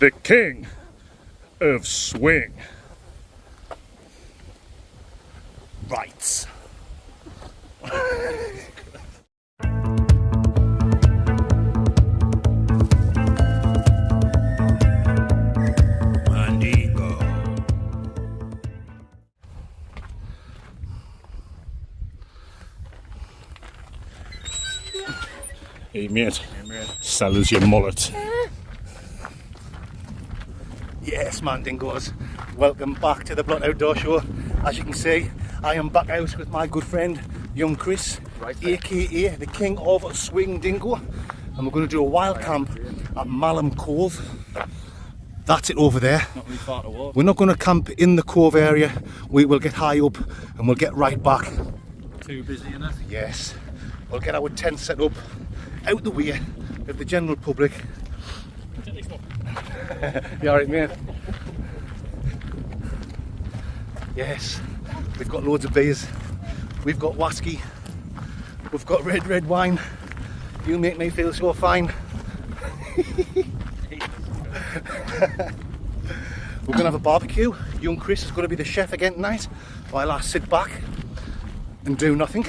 the king of swing. Right. Hey mate, sell us your mullet. Yes man dingoes, welcome back to the Blot Outdoor Show. As you can see, I am back out with my good friend young Chris, aka the king of swing dingo, and we're going to do a wild camp at Malham Cove. That's it over there. Not really far to walk. We're not going to camp in the Cove area, we will get high up and we'll get right back. Too busy enough? Yes, we'll get our tent set up out the way of the general public. You alright mate? Yes, we've got loads of beers, we've got whiskey, we've got red wine. You make me feel so fine. We're going to have a barbecue. Young Chris is going to be the chef again tonight while I sit back and do nothing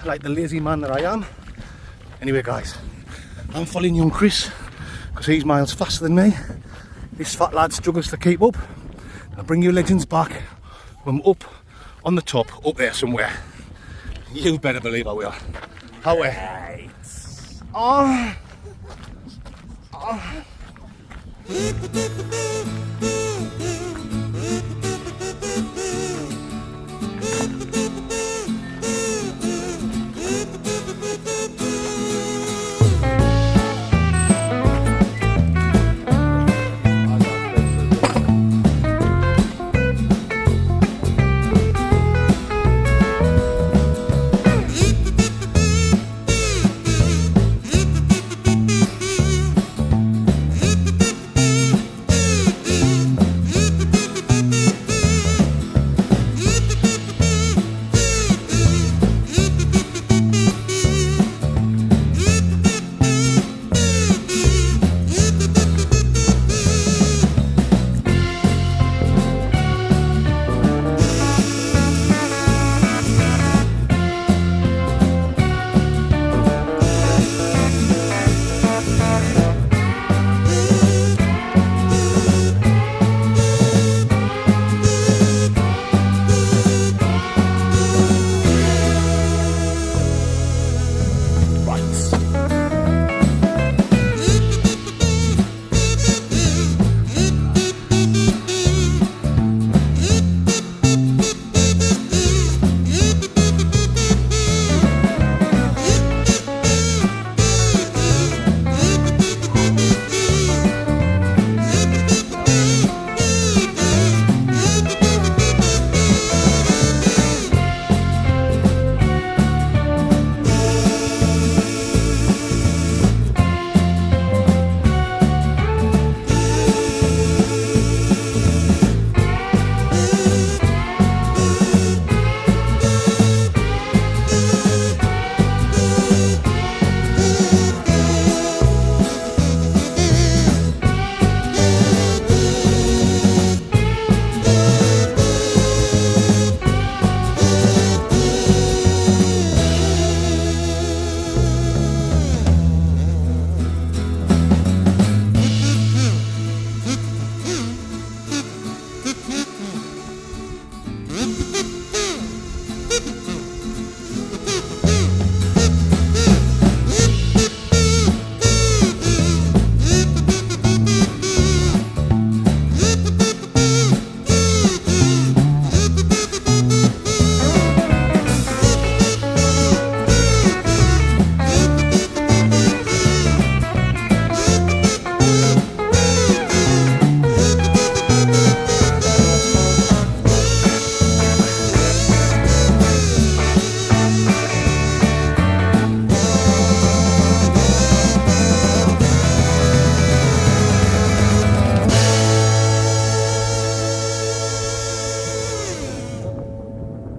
like the lazy man that I am. Anyway guys, I'm following young Chris because he's miles faster than me. This fat lad struggles to keep up. I'll bring you legends back when I'm up on the top, up there somewhere. You better believe I will. How we? Oh. Oh.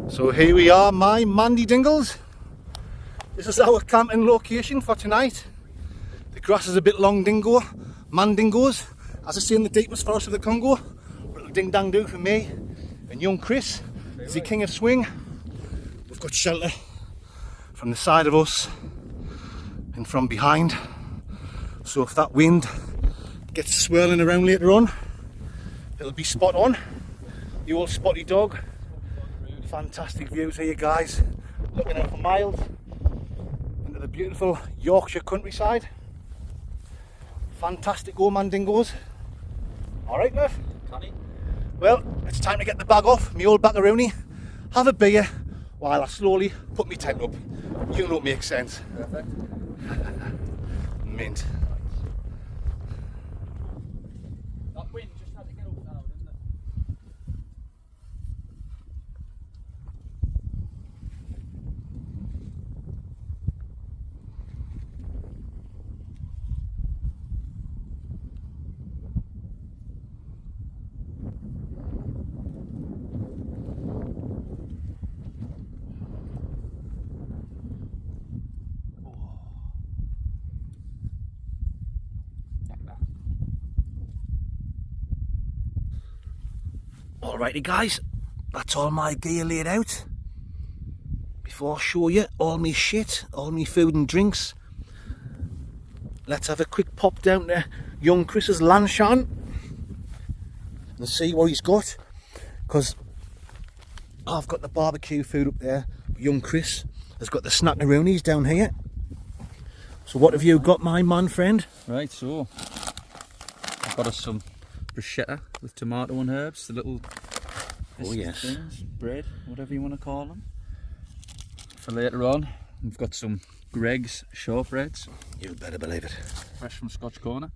So here we are, my Mandy Dingles. This is our camping location for tonight. The grass is a bit long, dingo, man dingoes, As I say, in the deepest forest of the Congo, little ding dang do for me and young Chris, is the king of swing. We've got shelter from the side of us and from behind. So if that wind gets swirling around later on, it'll be spot on. The old spotty dog. Fantastic views here, guys. Looking out for miles into the beautiful Yorkshire countryside. Fantastic old mandingos. Alright, Murph? Well, it's time to get the bag off, me old macaroni, have a beer while I slowly put my tent up. You know what makes sense. Perfect. Mint. That wind just had to get up now, didn't it? Alrighty guys, that's all my gear laid out. Before I show you all my shit, all my food and drinks, let's have a quick pop down to young Chris's Lanshan and see what he's got, because I've got the barbecue food up there, young Chris has got the snackaroonies down here. So what have you got, my man friend? Right, so I've got us some bruschetta with tomato and herbs, the little yes, things, bread, whatever you want to call them. For later on, we've got some Greg's shortbreads. You better believe it. Fresh from Scotch Corner.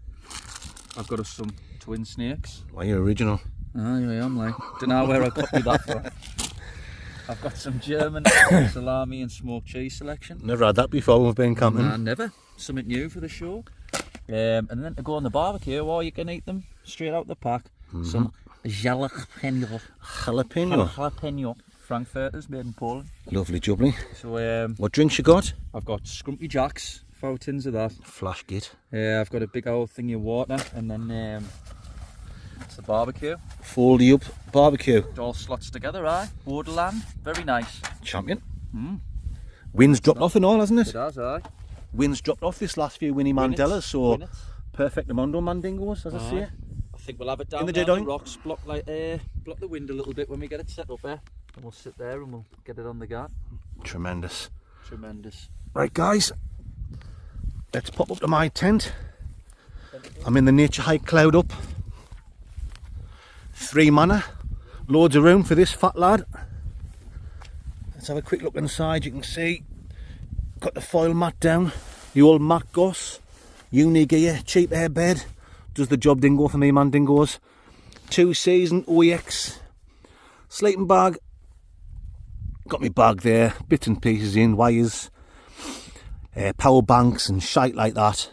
I've got us some twin snakes. Why, you're original. Ah, here I am, like. Don't know where I copied that from. I've got some German salami and smoked cheese selection. Never had that before when we've been camping. Nah, never. Something new for the show. And then to go on the barbecue, or you can eat them straight out the pack. Some jalapeno. Jalapeno. Frankfurters made in Poland. Lovely jubbly. So What drinks you got? I've got Scrumpy Jacks, 4 tins of that. Flash git. I've got a big old thingy of water, and then it's the barbecue. Foldy up barbecue. It all slots together, aye. Borderland, very nice. Champion. Wind's dropped off and all, hasn't it? It has, aye. Wind's dropped off this last few Winnie Win it, Mandelas, so win it. perfect Mondo Mandingos, as I say. I think we'll have it down In the there dead on eye? the rocks, block the wind a little bit when we get it set up there. And we'll sit there and we'll get it on the guard. Tremendous. Tremendous. Right guys, let's pop up to my tent. I'm in the Nature Hike Cloud Up. 3 manor, loads of room for this fat lad. Let's have a quick look inside. You can see, got the foil mat down, the old mat goss, uni gear, cheap air bed, does the job dingo for me man dingos. 2 season OEX, sleeping bag, got my bag there, bits and pieces in, wires, power banks and shite like that.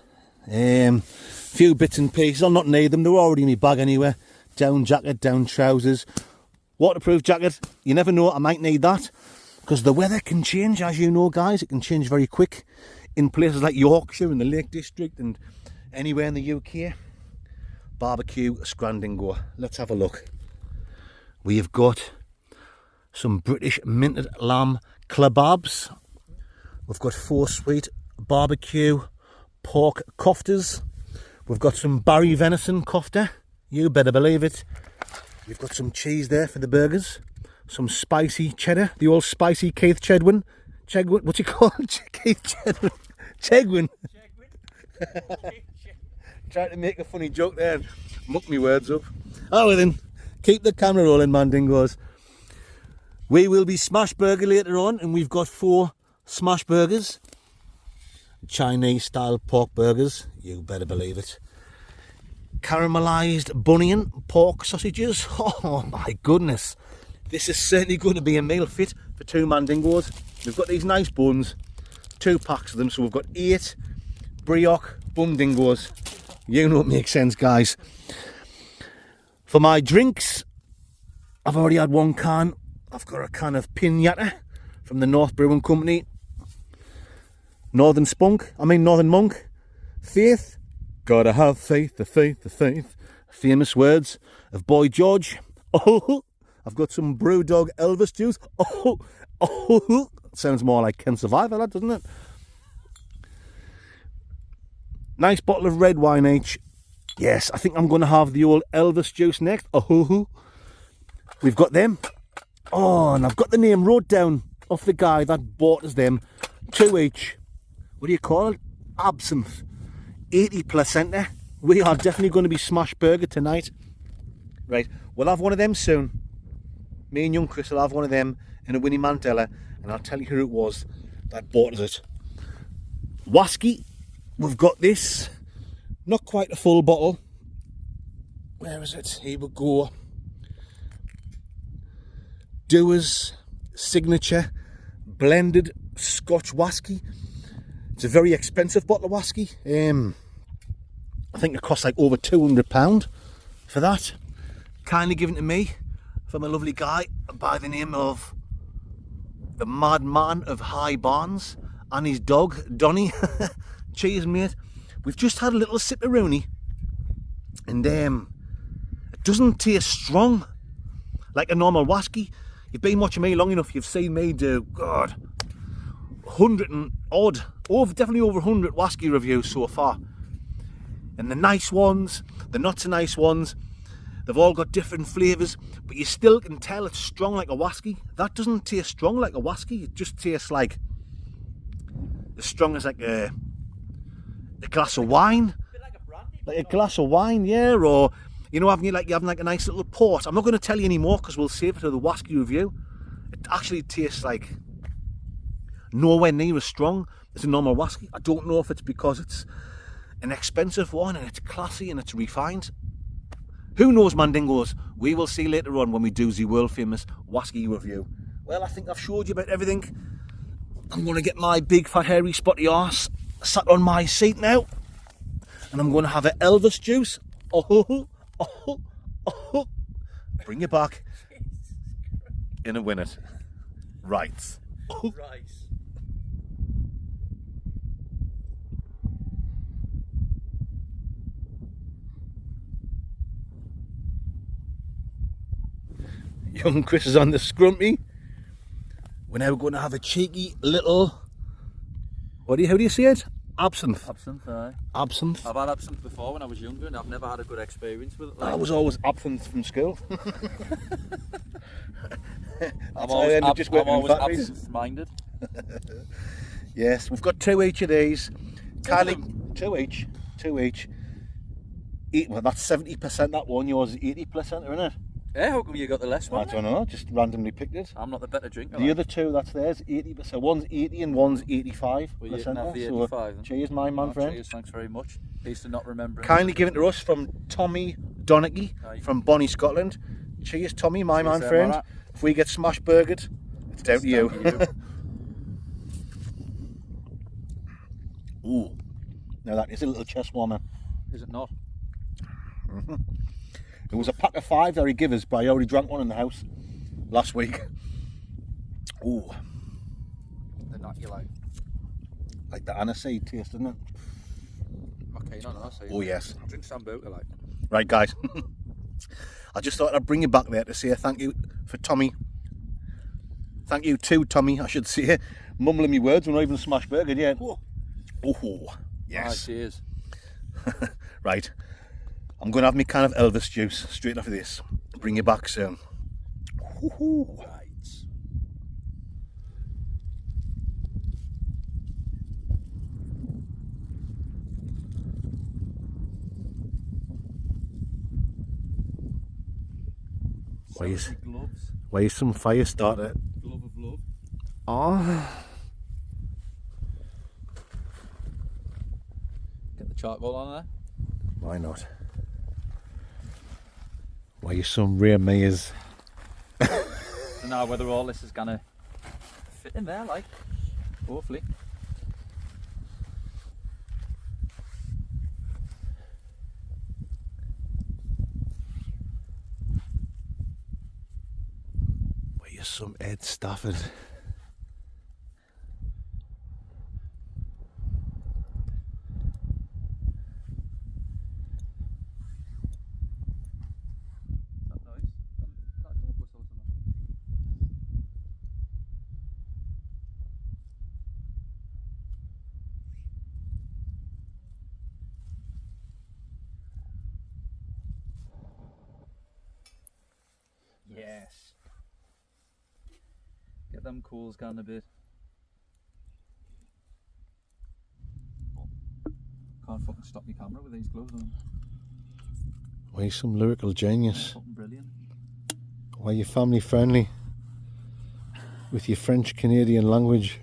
Few bits and pieces, I'll not need them, they're already in my bag anyway. Down jacket, down trousers, waterproof jacket, you never know, I might need that. Because the weather can change, as you know guys, it can change very quick in places like Yorkshire and the Lake District and anywhere in the UK. Barbecue Scrandingo. Let's have a look. We have got some British minted lamb kebabs. We've got 4 sweet barbecue pork koftas. We've got some Barry venison kofta. You better believe it. We've got some cheese there for the burgers. Some spicy cheddar, the old spicy Keith Chedwin. What's it called? Keith Chedwin. Chegwin. Trying to make a funny joke there and muck me words up. Oh, well then, keep the camera rolling, man dingos. We will be smash burger later on, and we've got 4 smash burgers. Chinese style pork burgers, you better believe it. Caramelised bunion pork sausages. Oh my goodness. This is certainly going to be a meal fit for 2 mandingos. We've got these nice buns, 2 packs of them, so we've got 8 brioche bun dingos. You know what makes sense, guys. For my drinks, I've already had 1 can. I've got a can of Pinata from the North Brewing Company. Northern Monk. Faith. Gotta have faith, the faith, the faith. famous words of Boy George. Oh, I've got some Brewdog Elvis juice. Oh, sounds more like Ken Survivor, that doesn't it? Nice bottle of red wine each. Yes, I think I'm going to have the old Elvis juice next. Oh, we've got them. Oh, and I've got the name wrote down off the guy that bought us them. 2 each. What do you call it? Absinthe. 80%. We are definitely going to be smash burger tonight. Right, we'll have one of them soon. Me and young Chris will have one of them in a Winnie Mandela, and I'll tell you who it was that bought us it. Whiskey. We've got this. Not quite a full bottle. Where is it? Here we go. Dewar's Signature Blended Scotch Whiskey. It's a very expensive bottle of whiskey. I think it costs like over £200 for that. Kindly given to me from a lovely guy by the name of the Madman of High Barnes and his dog Donny. Cheers, mate. We've just had a little sip of Rooney, and it doesn't taste strong like a normal whiskey. You've been watching me long enough, you've seen me do, God, 100 and odd, definitely over 100 whiskey reviews so far. And the nice ones, the not so nice ones, they've all got different flavours, but you still can tell it's strong like a whiskey. That doesn't taste strong like a whiskey, it just tastes like as strong as like a glass of wine. Like a glass of wine, yeah, or you know, you're having like a nice little port. I'm not going to tell you anymore because we'll save it for the whiskey review. It actually tastes like nowhere near as strong as a normal whiskey. I don't know if it's because it's an expensive one and it's classy and it's refined. Who knows, Mandingos? We will see later on when we do the world famous whiskey review. Well, I think I've showed you about everything. I'm going to get my big fat hairy spotty arse sat on my seat now, and I'm going to have an Elvis juice. Oh, bring it back in a minute. Right. Right. Young Chris is on the scrumpy. We're now going to have a cheeky little, how do you say it? Absinthe. Absinthe, aye. Absinthe. I've had absinthe before when I was younger and I've never had a good experience with it. I was always absinthe from school. I'm always absinthe absinthe-minded. Yes, we've got 2 each of these. Kindly, 2 each. Well, that's 70% that one, yours is 80%, isn't it? Yeah, how come you got the less one? I don't know, just randomly picked it. I'm not the better drinker. The other two, that's theirs, 80%. One's 80 and one's 85%. Well, you can have the 85. Cheers, my man friend. Cheers, thanks very much. Pleased to not remember. Kindly given to us from Tommy Donaghy from Bonnie, Scotland. Cheers, Tommy, my man friend. Right. If we get smash burgered, it's down to you. Ooh, now that is a little chest warmer. Is it not? Mm-hmm. It was a pack of 5 that he gave us, but I already drank one in the house last week. Ooh. They're not you like the aniseed taste, isn't it? Okay, not aniseed. Oh yes. Drink Sambuca like. Right, guys. I just thought I'd bring you back there to say thank you for Tommy. Thank you to Tommy, I should say. Mumbling me words, we're not even smash burgered yet. Oh, yes. Ah, cheers. Right. I'm going to have me kind of Elvis juice straight after this. Bring you back soon. Right. Why is some fire starter? Glove of love. Oh. Get the charcoal on there. Why not? Why is some rare maze? So now whether all this is gonna fit in there, like, hopefully. Why is some Ed Stafford? them coals going a bit. Can't fucking stop my camera with these gloves on. Why are you some lyrical genius? Fucking brilliant. Why are you family friendly with your French Canadian language?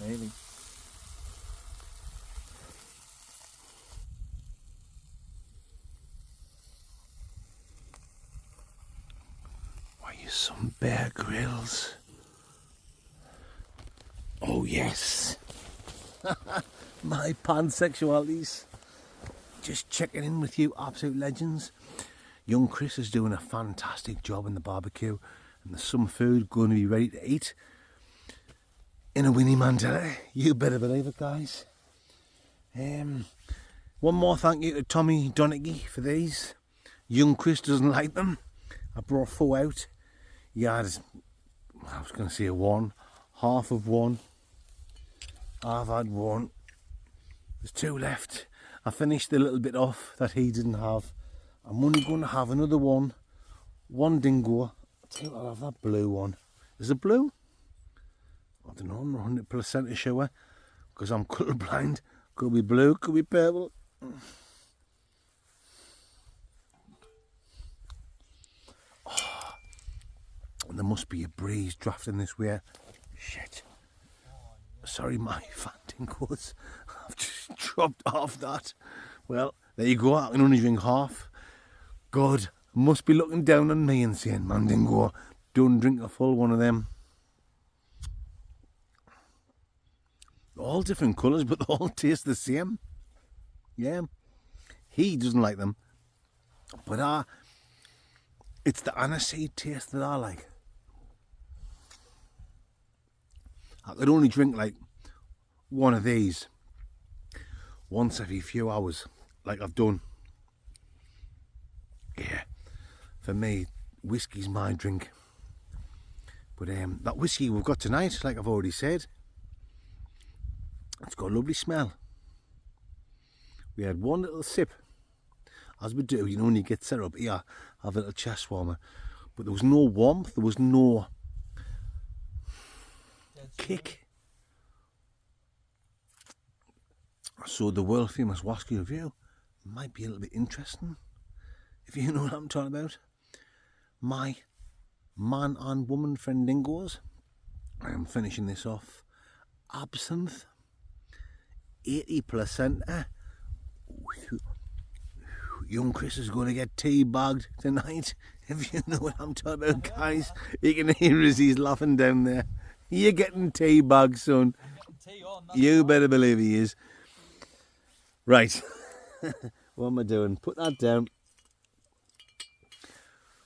Maybe. Why you some Bear Grylls? Oh yes. My pansexualities. Just checking in with you absolute legends. Young Chris is doing a fantastic job in the barbecue, and there's some food going to be ready to eat in a Winnie Mandela. You better believe it, guys. One more thank you to Tommy Donaghy for these. Young Chris doesn't like them. I brought 4 out. He had, I was going to say a 1, half of 1. I've had 1. There's 2 left. I finished the little bit off that he didn't have. I'm only going to have another one dingo. I'll tell you what, I'll have that blue one. Is it blue? I don't know, I'm not 100% sure because I'm colourblind. Could be blue, could be purple. Oh, there must be a breeze drafting this way. Shit. Sorry, my fantingos. I've just dropped off that. Well, there you go. I can only drink half. God must be looking down on me and saying, Mandingo, don't drink a full one of them. All different colours, but they all taste the same. Yeah. He doesn't like them. But it's the aniseed taste that I like. I could only drink like one of these once every few hours, like I've done. Yeah. For me, whiskey's my drink. But that whiskey we've got tonight, like I've already said, it's got a lovely smell. We had one little sip, as we do, you know, when you get set up here, have a little chest warmer. But there was no warmth, there was no kick. So the world famous whiskey review might be a little bit interesting, if you know what I'm talking about. My man and woman friend dingoes, I am finishing this off. Absinthe. 80%. Young Chris is going to get tea-bagged tonight. If you know what I'm talking about, guys. You can hear as he's laughing down there. You're getting tea-bagged, son. You better believe he is. Right. What am I doing? Put that down.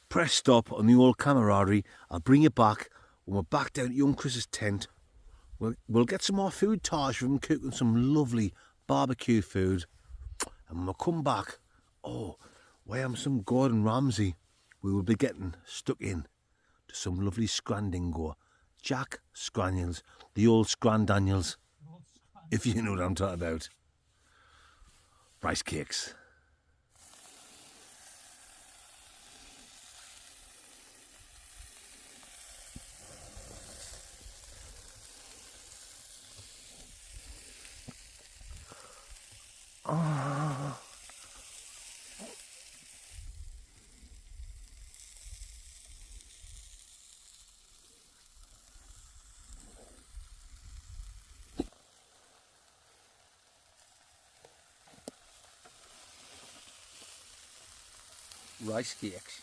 Press stop on the old camaraderie. I'll bring you back when we're back down at young Chris's tent. We'll get some more food tosh from him cooking some lovely barbecue food. And when we come back, oh, why am some Gordon Ramsay? We will be getting stuck in to some lovely Scrandingo. Jack Scraniels, the old Scrandaniels, if you know what I'm talking about. Rice cakes. Oh. Rice cakes.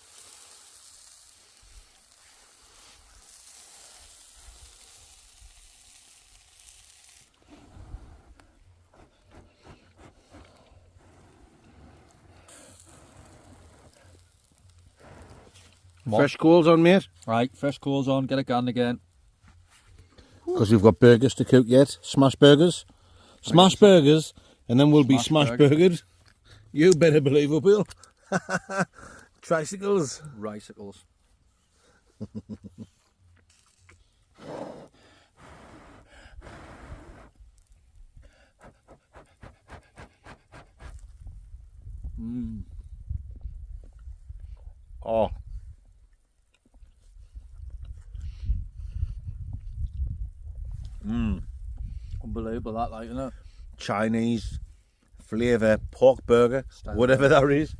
Fresh coals on, mate. Right, fresh coals on, get it going again. Because we've got burgers to cook yet. Smash burgers. Smash burgers, and then we'll be smash burgered. You better believe it will. Tricycles. Ricicles. Oh. Unbelievable that, like, isn't it? Chinese flavour pork burger, Style whatever that is.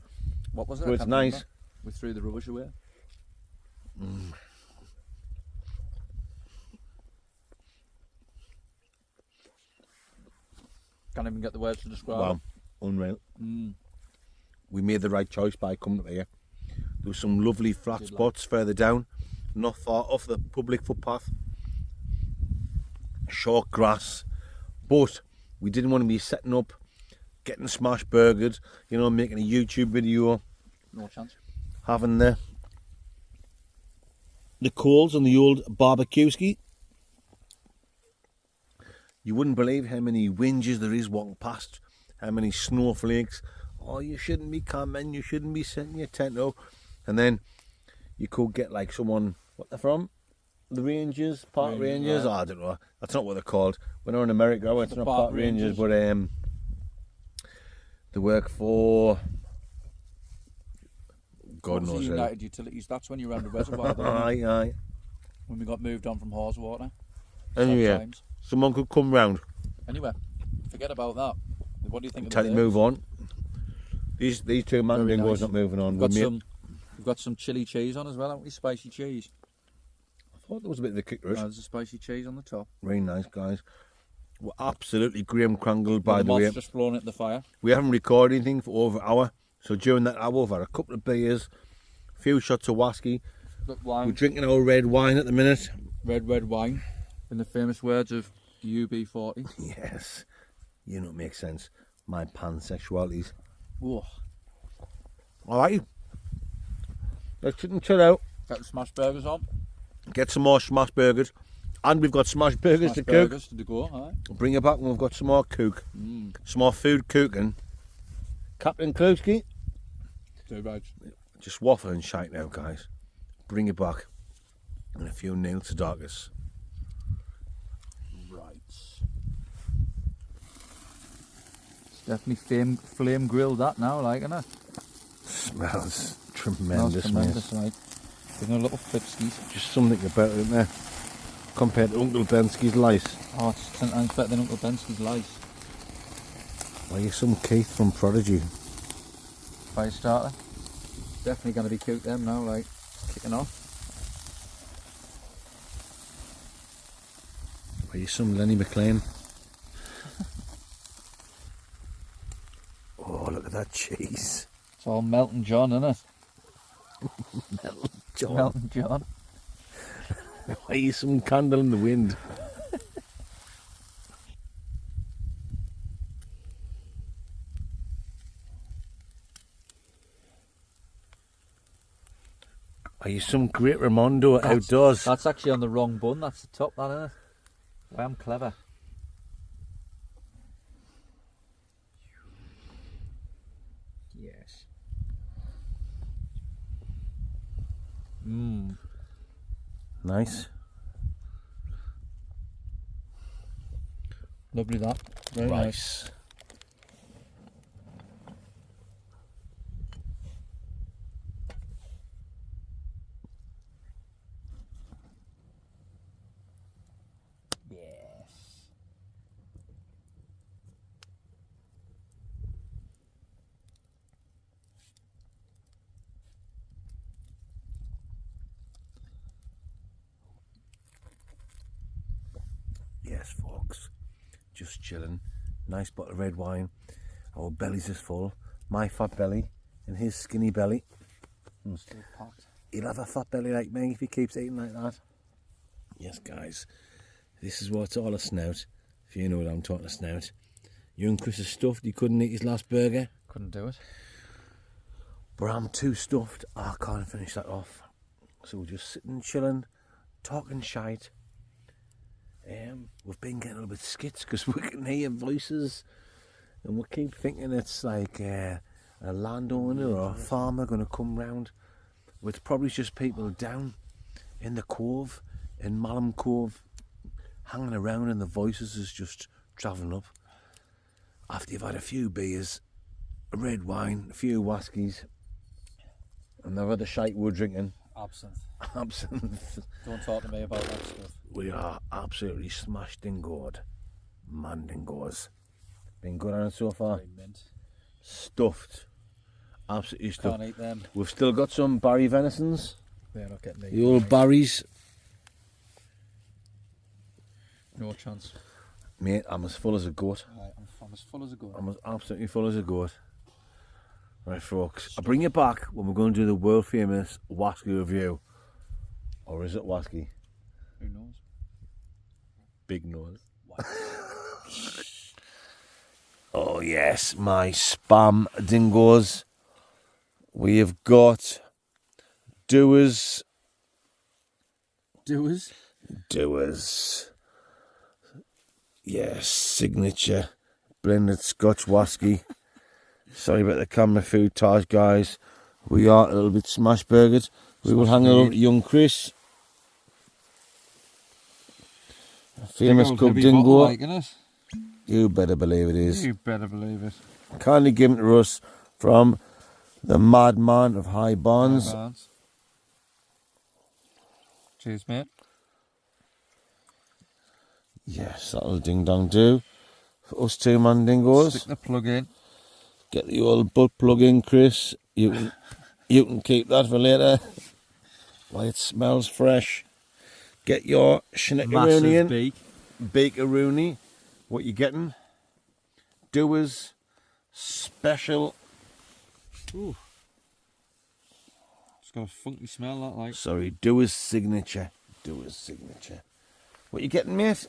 What was it? So I it's can't nice. remember. We threw the rubbish away. Can't even get the words to describe it. Wow, unreal. We made the right choice by coming up here. There were some lovely flat spots further down, not far off the public footpath. Short grass, but we didn't want to be setting up, getting smash burgered, you know, making a YouTube video, No chance. having the coals on the old barbecue ski. You wouldn't believe how many whinges there is walking past, how many snowflakes. Oh, you shouldn't be coming, you shouldn't be setting your tent up. And then you could get like someone, what they're from? The Rangers, Park Rangers? right. Oh, I don't know. That's not what they're called. When they're in America, it's not Park Rangers, but they work for God knows who. United Utilities. That's when you're around the reservoir. Though, Aye. when we got moved on from Haweswater. Anyway, Sometimes. someone could come round. Anyway, forget about that. What do you think of Tell you the move on. These two man Very dingoes nice. not moving on. We've got some chili cheese on as well, haven't we? Spicy cheese. I thought there was a bit of the kick rush. There's a spicy cheese on the top. Very nice, guys. We're absolutely Graham Crangled, by the way. moth's just blown at the fire. We haven't recorded anything for over an hour. So during that hour, we've had a couple of beers, a few shots of whiskey. Got wine. We're drinking our red wine at the minute. Red wine. In the famous words of UB40. Yes. You know, it makes sense. My pansexualities. Whoa. Alright. Let's sit and chill out. Got the smash burgers on. Get some more smash burgers. And we've got smash burgers Smash to burgers to go, aye. cook. Bring it back when we've got some more cook. Some more food cooking. Captain Klewski. Too bad. Just waffling shite now, guys. Bring it back. And a few nails to darkness. Right. It's definitely flame grilled that now, like, isn't it? Smells tremendous, Tremendous, mate. like. Giving a little flipskies. Just something about it, isn't there? Compared to Uncle Bensky's lice. Oh, it's 10 times better than Uncle Bensky's lice. Why are you some Keith from Prodigy? Fire starter. Definitely going to be cute them now, like, kicking off. Why are you some Lenny McLean? Oh, look at that cheese. It's all Melton John, isn't it? John. Melton John. Why are you some candle in the wind? Are you some great Ramondo outdoors? That's actually on the wrong bun. That's the top, that, isn't it? I am clever. Yes. Nice. Lovely that. Very nice. Rice. Yes. Yes, folks. Just chilling. Nice bottle of red wine. Our bellies is full. My fat belly and his skinny belly. Still packed. He'll have a fat belly like me if he keeps eating like that. Yes, guys. This is what it's all a snout. If you know what I'm talking a snout. Young Chris is stuffed. He couldn't eat his last burger. Couldn't do it. But I'm too stuffed. I can't finish that off. So we're just sitting, chilling, talking shite. We've been getting a little bit skits because we can hear voices, and we keep thinking it's like a landowner or a farmer going to come round. It's probably just people down in the Cove, in Malham Cove, hanging around, and the voices is just travelling up. After you've had a few beers, a red wine, a few whiskies, and the other shite we're drinking. Absinthe. Absinthe. Don't talk to me about that stuff. We are absolutely smashed in gourd. Man dingoes. Been good on it so far. Very mint. Stuffed. Absolutely stuffed. Can't eat them. We've still got some Barry venisons. They're not getting The old Barrys. No chance. Mate, I'm as full as a goat. Right, I'm as full as a goat. I'm as absolutely full as a goat. Right, folks. I'll bring you back when we're going to do the world famous Wasky review. Or is it Wasky? Who knows? Big nose. Oh yes, my spam dingoes. We have got Doers. Doers? Doers. Yes, signature blended Scotch whiskey. Sorry about the camera footage, guys. We are a little bit smash burgered. We will hang it over to young Chris. Famous Cove dingo. You better believe it is. You better believe it. Kindly given to us from the madman of High Barnes. Cheers, mate. Yes, that'll ding dong do. For us two man dingoes. Stick the plug in. Get the old butt plug in, Chris. You can keep that for later. While it smells fresh. Get your Schnickeroonie in. Beak. Bakeroonie. What you getting? Doers special. Ooh. It's got a funky smell, that like. Sorry, Doers signature. Doers signature. What you getting, mate?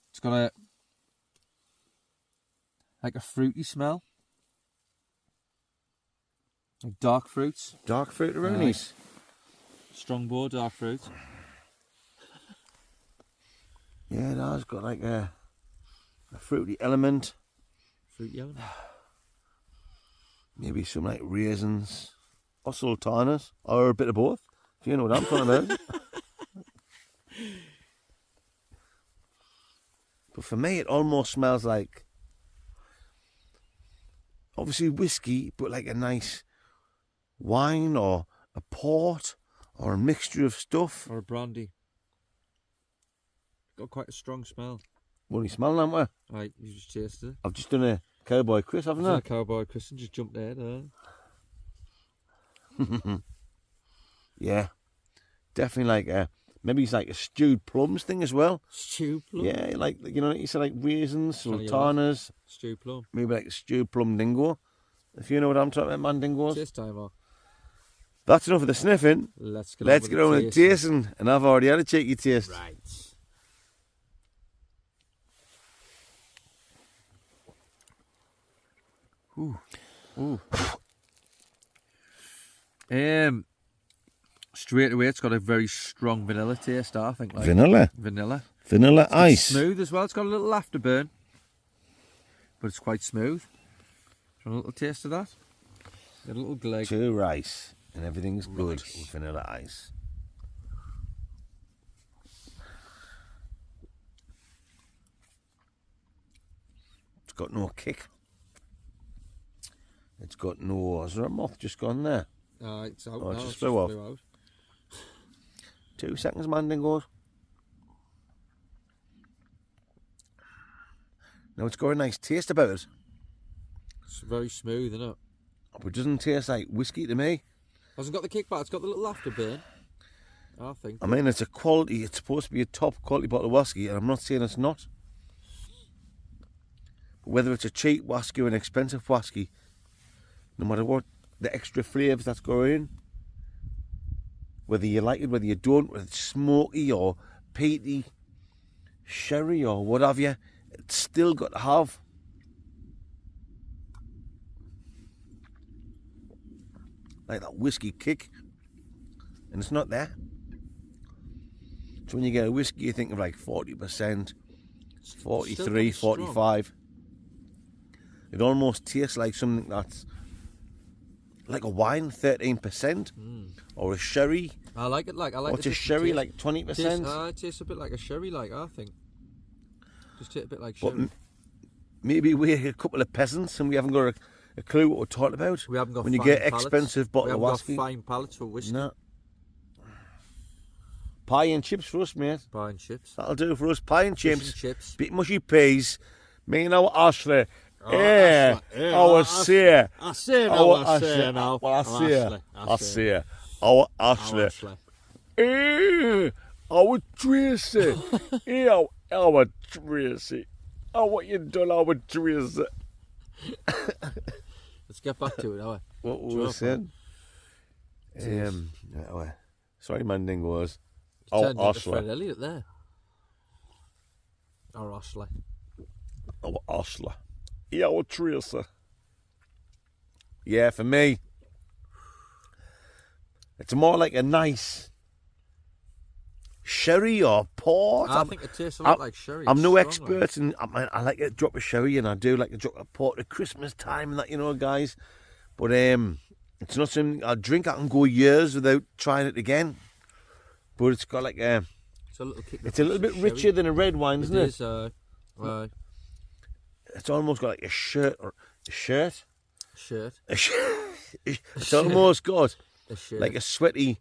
It's got a like a fruity smell. Like dark fruits. Dark fruit-a-roonies. Strong boar, dark fruit. Yeah, it has got like a fruity element. Fruity element. Maybe some like raisins or sultanas or a bit of both. If you know what I'm talking about. But for me, it almost smells like, obviously whiskey, but like a nice wine or a port or a mixture of stuff. Or a brandy. Got quite a strong smell. What are you smelling, haven't we? Right, you just tasted it. I've just done a cowboy Chris, haven't I? A cowboy Christian just jumped there. Yeah, definitely like a, maybe it's like a stewed plums thing as well. Stew plum? Yeah, like, you know, you said like raisins, Tell you sultanas, Stew plum. maybe like a stewed plum dingo. If you know what I'm talking about, man dingoes. Taste time, Mark. That's enough of the sniffing. Let's get on with the tasting. And I've already had a cheeky taste. Right. Ooh. Ooh. Straight away, it's got a very strong vanilla taste, I think. Like Vanilla ice. Smooth as well. It's got a little afterburn, but it's quite smooth. Do you want a little taste of that? Get a little gleg. Two rice, and everything's good with vanilla ice. It's got no kick. It's got no. Is there a moth just gone there? It's out Oh, it now. just It's flew off. out. 2 seconds, man dingoes. Now it's got a nice taste about it. It's very smooth, isn't it? But it doesn't taste like whiskey to me. Hasn't got the kickback. It's got the little afterburn. I think. I mean, it's a quality, it's supposed to be a top quality bottle of whiskey, and I'm not saying it's not. But whether it's a cheap whiskey or an expensive whiskey, no matter what the extra flavours that's going in, whether you like it, whether you don't, whether it's smoky or peaty, sherry or what have you, it's still got to have like that whiskey kick, and it's not there. So when you get a whiskey, you think of like 40%, 43, 45. It almost tastes like something that's like a wine, 13%, or a sherry. I like it. Like I like. What's the a different sherry? taste. Like 20%. It tastes a bit like a sherry. Like I think. Just tastes a bit like But sherry. maybe we're a couple of peasants and we haven't got a clue what we're talking about. We haven't got when you fine get palates. expensive bottle of We whiskey. haven't got fine palates for whiskey. No. Pie and chips for us, mate. Pie and chips. That'll do for us. Pie and Fish chips. and chips. Bit mushy peas. Me and our Ashley. Oh, Yeah. Ashley. Yeah, Our I say. say now. Our I say Ashley. now. Well, I say. I say. say. Our Ashley. Ashley. Our Tracy. Our Tracy. Oh, what you done, our Tracy? Let's get back to it, now. What were we saying? Sorry, Mandingos. Oh, Ashley. Fred Elliott there. Or Ashley. Oh, Ashley. Yeah, our Tracy. Yeah, for me, it's more like a nice sherry or port. I think it tastes a lot like sherry. I'm It's no strong, expert, and I like a drop of sherry, and I do like a drop of port at Christmas time, and that, you know, guys. But it's not something I'll drink. I can go years without trying it again. But it's got like a. It's a little kick. It's a little bit richer than a red wine, isn't it? It is. It's almost got like a shirt or a shirt. Shirt. A shirt. It's almost got A shirt. like a sweaty,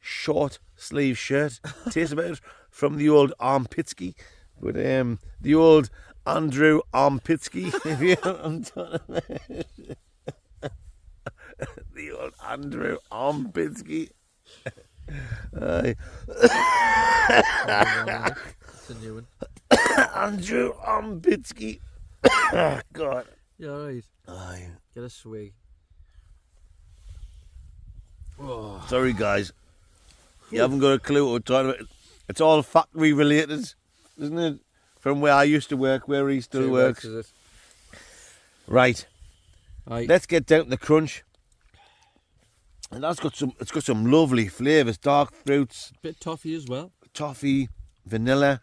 short sleeve shirt. Tastes about from the old Armpitsky, but the old Andrew Armpitsky. If you know what I'm talking about. The old Andrew Armpitsky. That's a new one. Andrew Armpitsky. God. Yeah, right. Aye. Get a swig. Oh. Sorry, guys. You haven't got a clue what we're talking about. It's all factory related, isn't it? From where I used to work, where he still works. Is it? Right. Aye. Let's get down to the crunch. And it's got some lovely flavours. Dark fruits, Bit toffee as well. toffee, vanilla,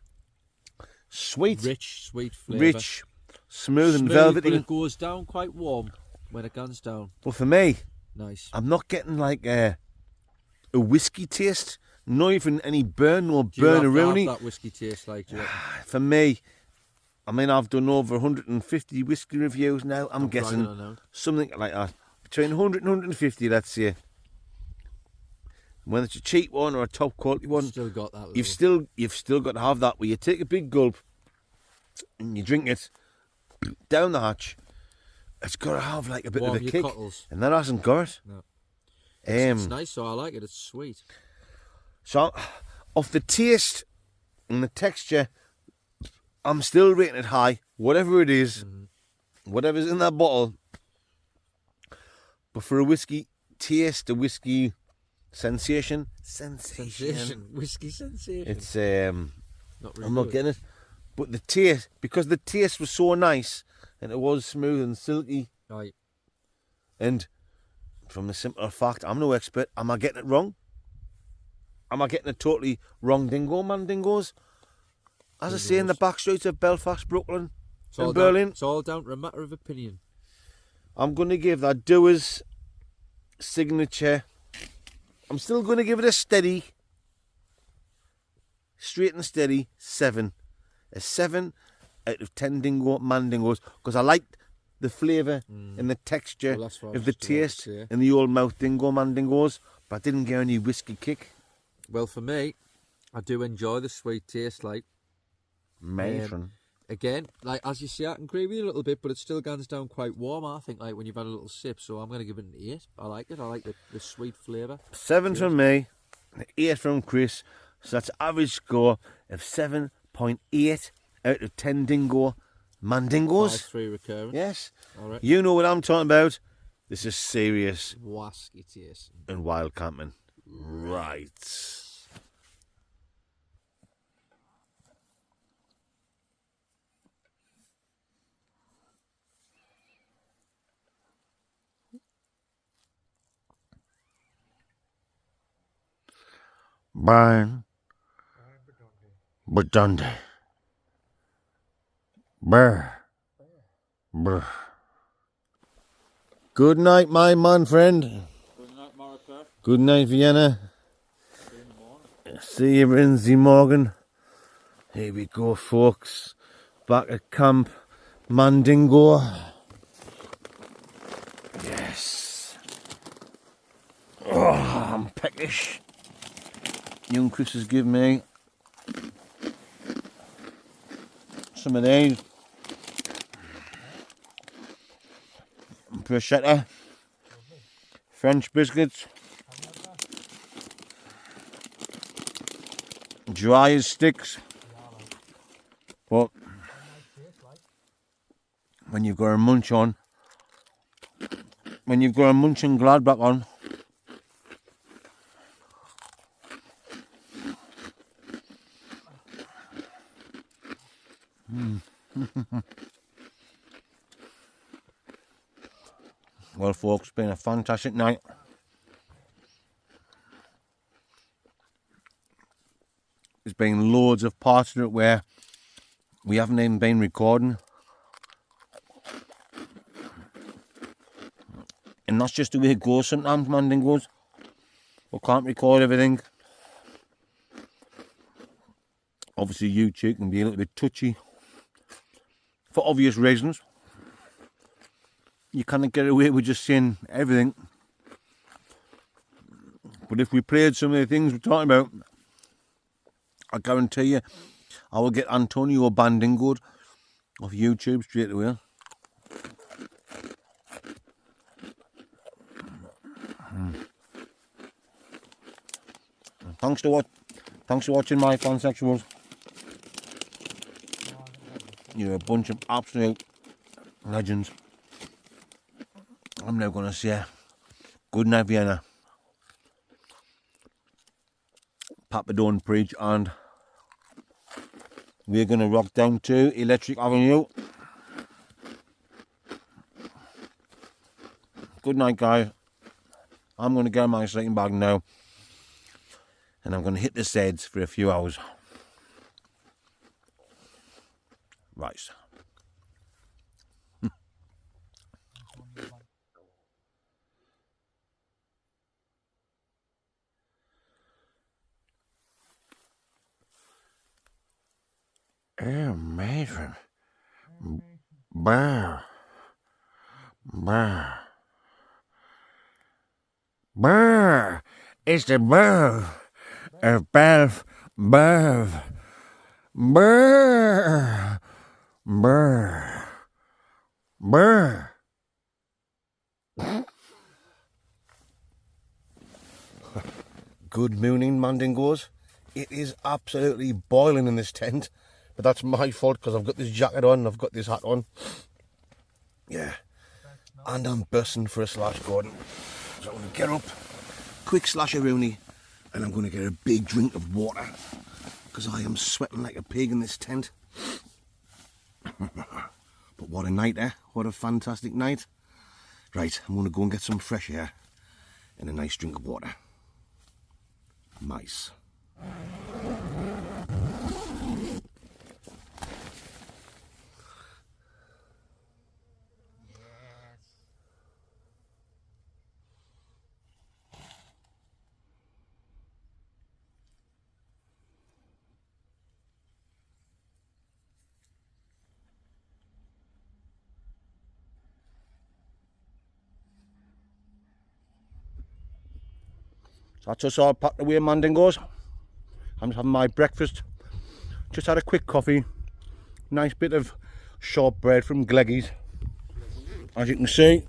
sweet, Rich, sweet flavour. rich, smooth and But velvety. it goes down quite warm when it goes down. But for me, Nice. I'm not getting like a whiskey taste. Not even any burn or Do you have to have burn-a-rooney. that whiskey taste like do you reckon? For me, I mean, I've done over 150 whiskey reviews now. I'm guessing bragging on now. something like that. Between 100 and 150, let's say. Whether it's a cheap one or a top quality one, Still got that. you've still got to have that where you take a big gulp and you drink it down the hatch. It's got to have like a bit Warm of a your kick, cockles. and that hasn't got it. No. It's Um, nice, so I like it. It's sweet. so, off the taste and the texture, I'm still rating it high. Whatever it is, whatever's in that bottle. But for a whiskey taste, a whiskey sensation, Whiskey sensation. it's not really I'm not good. getting it. But the taste, because the taste was so nice and it was smooth and silky, Right. and from the simple fact, I'm no expert. Am I getting it wrong? Am I getting it totally wrong, dingo, man, dingoes? As I say, in the back streets of Belfast, Brooklyn, and Berlin, It's all down to a matter of opinion. I'm going to give that Doer's signature. I'm still going to give it a steady, straight and steady 7. A 7 out of 10 dingo mandingos, because I liked the flavour and the texture Well, that's what I of was the just about to taste say. in the old mouth dingo mandingos, but I didn't get any whiskey kick. Well, for me, I do enjoy the sweet taste. Like Matron. again, like as you say, I can agree with you a little bit, but it still goes down quite warm. I think like when you've had a little sip, so I'm going to give it an 8. I like it. I like the sweet flavour. 7 from me, 8 from Chris. So that's average score of 7.8 out of 10 dingo mandingos. 5-3 recurrent. Yes. All right. You know what I'm talking about. This is serious Wasky taste. and wild camping. Right. Burn. Budunde. Burr. Burr. Good night, my man friend. Good night, Marika. Good night, Vienna. See you in the morning. See you in the morning. Here we go, folks. Back at camp Mandingo. Yes. Oh, I'm peckish. Young Chris has given me some of these. Bruschetta. French biscuits. Dry as sticks. But when you've got a munch on, when you've got a munch and Gladbach on, well, folks, it's been a fantastic night. There's been loads of parts of it where we haven't even been recording. And that's just the way it goes sometimes, Mandingos. We can't record everything. Obviously YouTube can be a little bit touchy for obvious reasons. You can't get away with just saying everything. But if we played some of the things we're talking about, I guarantee you I will get Antonio Bandingoed off YouTube straight away. Thanks for watching my fansexuals. You're a bunch of absolute legends. I'm now going to say good night, Vienna. Papa don't preach, and we're going to rock down to Electric Avenue. Good night, guys. I'm going to get my sleeping bag now, and I'm going to hit the seds for a few hours. Right. Amazing. Brr. Brr. Brr. It's the brr of Belf. Brr. Brr. Brr. Brr. Good mooning, Mandingos. It is absolutely boiling in this tent. But that's my fault because I've got this jacket on and I've got this hat on. Yeah. And I'm bursting for a slash, Gordon. So I'm going to get up, quick slash a Rooney, and I'm going to get a big drink of water because I am sweating like a pig in this tent. But what a night, eh? What a fantastic night. Right, I'm going to go and get some fresh air and a nice drink of water. Nice. So that's us all packed away, Mandingos. I'm just having my breakfast. Just had a quick coffee. Nice bit of shortbread from Gleggy's. As you can see,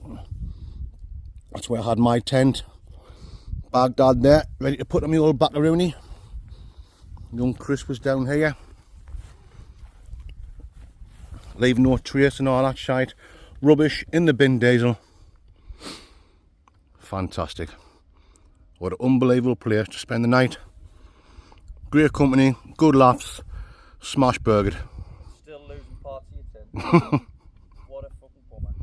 that's where I had my tent. Baghdad there, ready to put on my old macaroni. Young Chris was down here. Leave no trace and all that shite. Rubbish in the bin, Diesel. Fantastic. What an unbelievable place to spend the night. Great company, good laughs, smash burgered. Still losing parts of your tent. What a fucking bummer.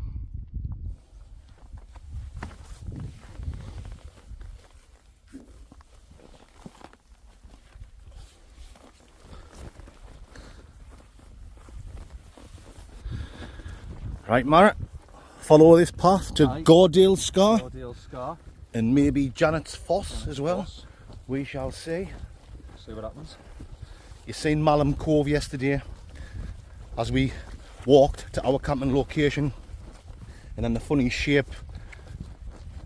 Right, Mara, follow this path to Aye. Gordale Scar Gordale Scar. and maybe Janet's Foss Janet's as well. Foss. We shall see. See what happens. You seen Malham Cove yesterday as we walked to our camping location, and then the funny shape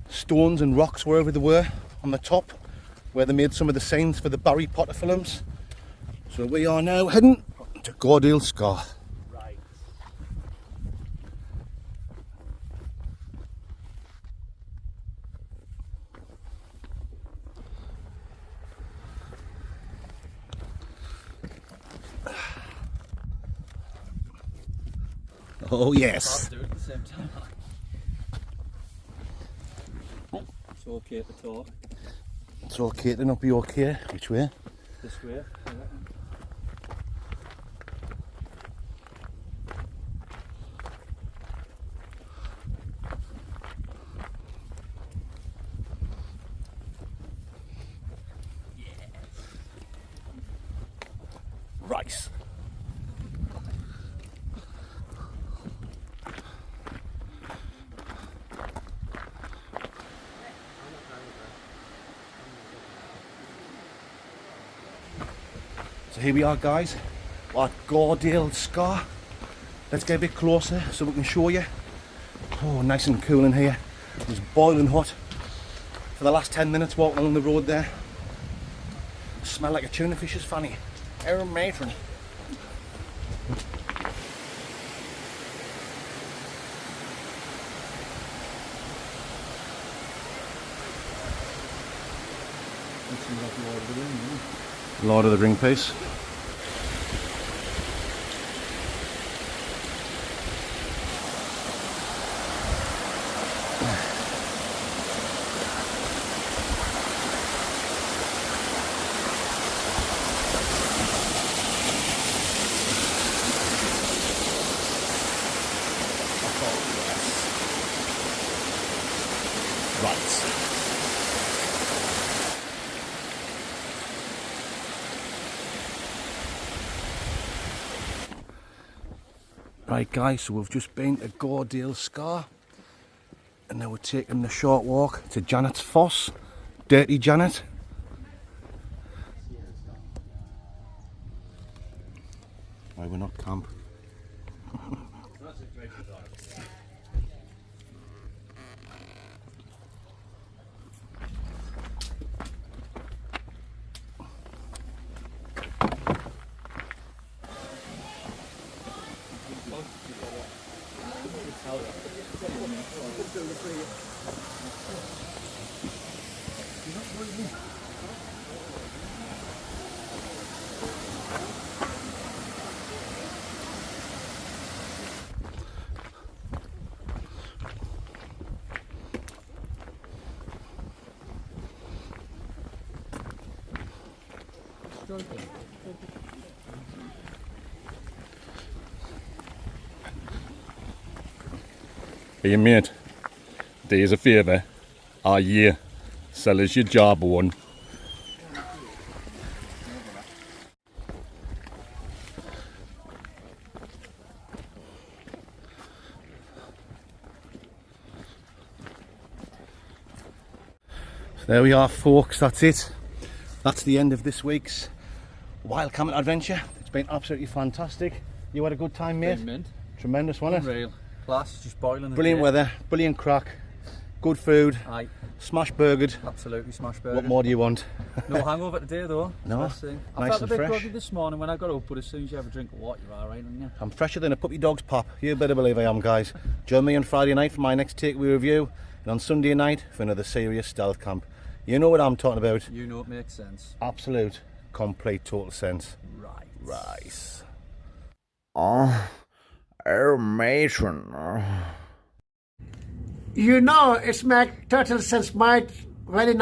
stones and rocks wherever they were on the top where they made some of the signs for the Barry Potter films. So we are now heading to Gordale Scar. Right. Oh yes. Do it at the same time. It's okay to talk. It's okay to not be okay. Which way? This way. Yeah. Rice. So here we are, guys, at Gordale Scar. Let's get a bit closer so we can show you. Oh, nice and cool in here. It was boiling hot for the last 10 minutes walking along the road there. Smell like a tuna fish's fanny. Oh, matron. Lord of the Ring piece. Right. Right guys, so we've just been to Gordale Scar and now we're taking the short walk to Janet's Foss. Dirty Janet. Why we're not camp. Hey mate, do us a favour, our year, sell us your job one. There we are folks, that's it. That's the end of this week's wild camping adventure. It's been absolutely fantastic. You had a good time, mate? Mint. Tremendous, wasn't it? Unreal. Class, just boiling. Brilliant weather, brilliant crack, good food, Aye, smash burgered. absolutely smash burger. What more do you want? No hangover today though. No, Best thing. I nice felt a and bit fresh. groggy this morning when I got up, but as soon as you have a drink of water, you're alright, aren't you? I'm fresher than a puppy dog's pop. You better believe I am, guys. Join me on Friday night for my next takeaway review, and on Sunday night for another serious stealth camp. You know what I'm talking about. You know it makes sense. Absolute, complete, total sense. Right. Rice. Oh, matron. You know, it's make total sense, mate. Very nice.